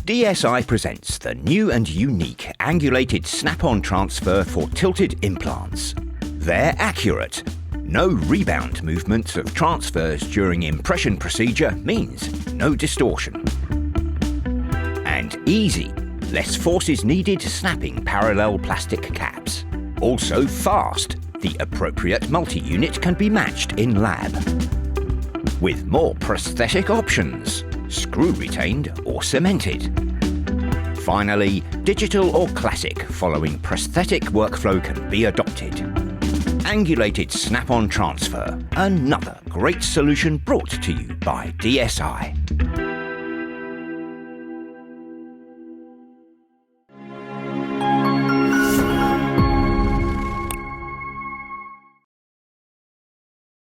DSI presents the new and unique Angulated Snap-on Transfer for tilted implants. They're accurate. No rebound movements of transfers during impression procedure means no distortion. And easy, less force is needed snapping parallel plastic caps. Also fast, the appropriate multi-unit can be matched in lab. With more prosthetic options, screw-retained or cemented. Finally, digital or classic following prosthetic workflow can be adopted. Angulated Snap-on Transfer, another great solution brought to you by DSI.